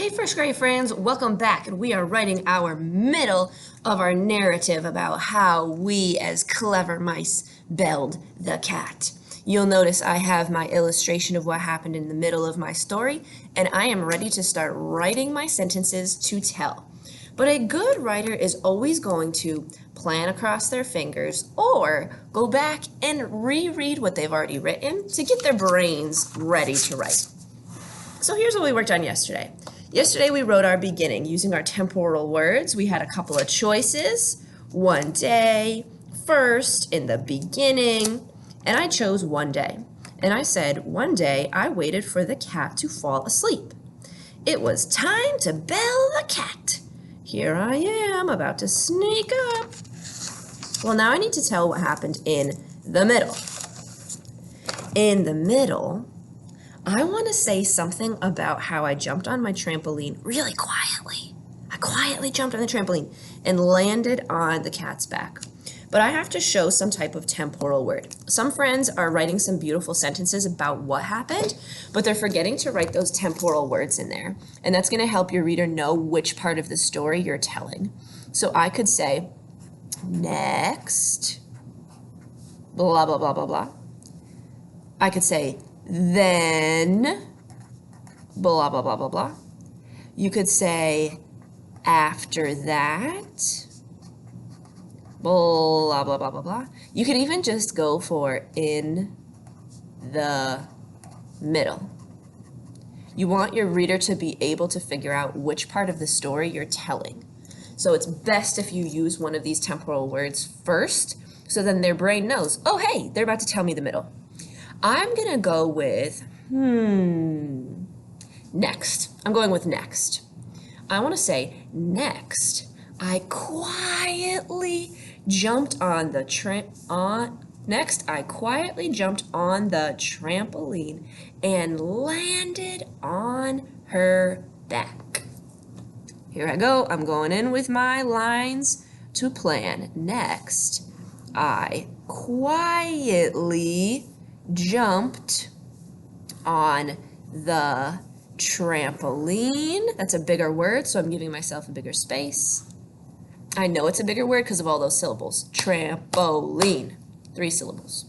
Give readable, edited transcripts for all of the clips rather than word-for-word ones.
Hey, first grade friends, welcome back. And we are writing our middle of our narrative about how we as clever mice belled the cat. You'll notice I have my illustration of what happened in the middle of my story, and I am ready to start writing my sentences to tell. But a good writer is always going to plan across their fingers or go back and reread what they've already written to get their brains ready to write. So here's what we worked on yesterday. Yesterday we wrote our beginning using our temporal words. We had a couple of choices. One day, first, in the beginning, and I chose one day. And I said, one day I waited for the cat to fall asleep. It was time to bell the cat. Here I am, about to sneak up. Well, now I need to tell what happened in the middle. In the middle, I want to say something about how I jumped on my trampoline really quietly. I quietly jumped on the trampoline and landed on the cat's back. But I have to show some type of temporal word. Some friends are writing some beautiful sentences about what happened, but they're forgetting to write those temporal words in there. And that's going to help your reader know which part of the story you're telling. So I could say, next, blah, blah, blah, blah, blah. I could say, then, blah, blah, blah, blah, blah. You could say, after that, blah, blah, blah, blah, blah. You could even just go for in the middle. You want your reader to be able to figure out which part of the story you're telling. So it's best if you use one of these temporal words first, so then their brain knows, oh, hey, they're about to tell me the middle. I'm going to go with, next. I'm going with next. I want to say, next, I quietly jumped on the trampoline and landed on her back. Here I go. I'm going in with my lines to plan. Next, I quietly jumped on the trampoline. That's a bigger word, so I'm giving myself a bigger space. I know it's a bigger word because of all those syllables. Trampoline. 3 syllables.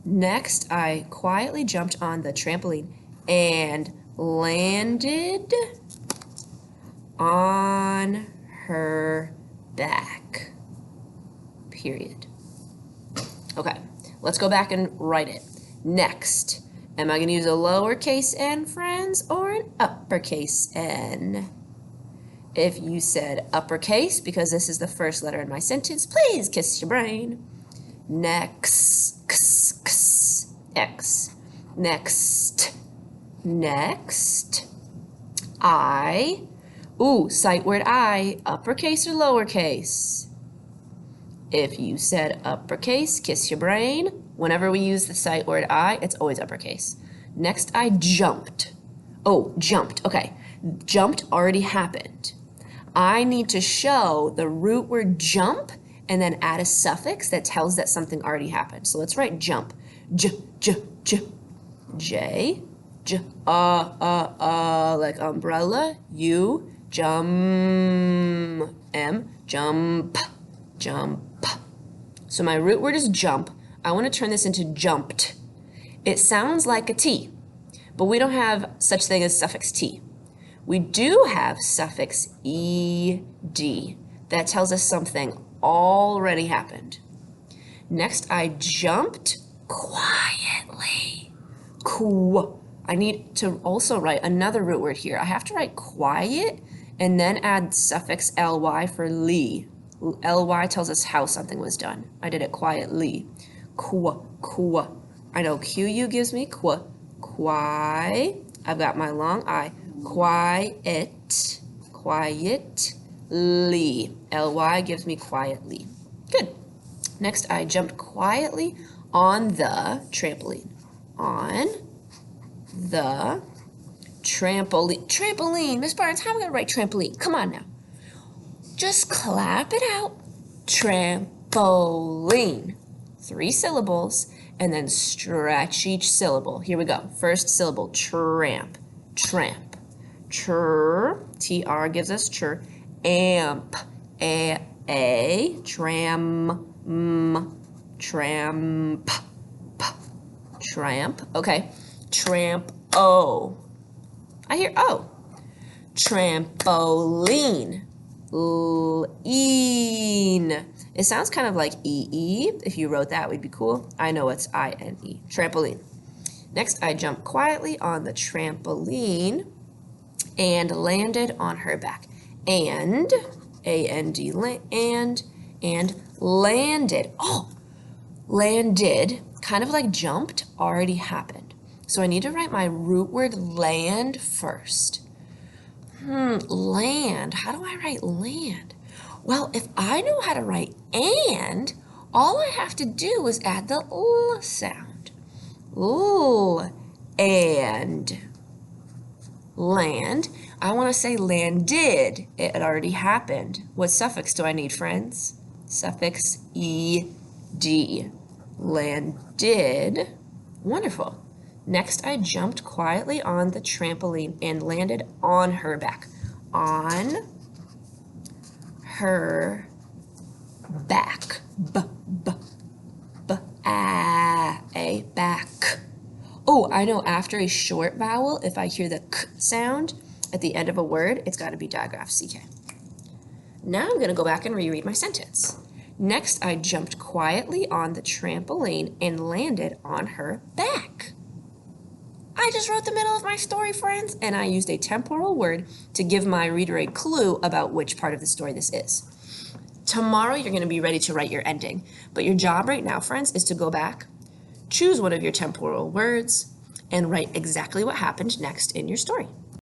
Next, I quietly jumped on the trampoline and landed on her back. Period. Okay. Let's go back and write it. Next, am I going to use a lowercase n, friends, or an uppercase n? If you said uppercase, because this is the first letter in my sentence, please kiss your brain. Next, x. Next, sight word I, uppercase or lowercase? If you said uppercase, kiss your brain. Whenever we use the sight word I, it's always uppercase. Next, I jumped. Oh, jumped. Okay. Jumped already happened. I need to show the root word jump and then add a suffix that tells that something already happened. So let's write jump. J, like umbrella. U, jump. So my root word is jump. I want to turn this into jumped. It sounds like a T, but we don't have such thing as suffix T. We do have suffix ED. That tells us something already happened. Next, I jumped quietly. I need to also write another root word here. I have to write quiet and then add suffix ly for ly. Ly tells us how something was done. I did it quietly. I know QU gives me qui. I've got my long I. Quietly. Ly gives me quietly. Good. Next, I jumped quietly on the trampoline. On the trampoline. Trampoline. Miss Barnes, how am I going to write trampoline? Come on now. Just clap it out. Trampoline. 3 syllables, and then stretch each syllable. Here we go. First syllable, tramp, tramp. Chur, TR gives us chur. Amp, tram, tramp, tramp. Okay, tramp, O. I hear O. Trampoline, lean. It sounds kind of like E-E. If you wrote that, would be cool. I know it's I-N-E, trampoline. Next, I jumped quietly on the trampoline and landed on her back. And, A-N-D, and landed. Oh, landed, kind of like jumped, already happened. So I need to write my root word land first. Land, how do I write land? Well, if I know how to write and, all I have to do is add the L sound. L, and. Land. I want to say landed. It already happened. What suffix do I need, friends? Suffix ed. Landed. Wonderful. Next, I jumped quietly on the trampoline and landed on her back. On her back. A, back. Oh, I know after a short vowel, if I hear the k sound at the end of a word, it's got to be digraph CK. Now I'm going to go back and reread my sentence. Next, I jumped quietly on the trampoline and landed on her back. I just wrote the middle of my story, friends, and I used a temporal word to give my reader a clue about which part of the story this is. Tomorrow, you're going to be ready to write your ending, but your job right now, friends, is to go back, choose one of your temporal words, and write exactly what happened next in your story.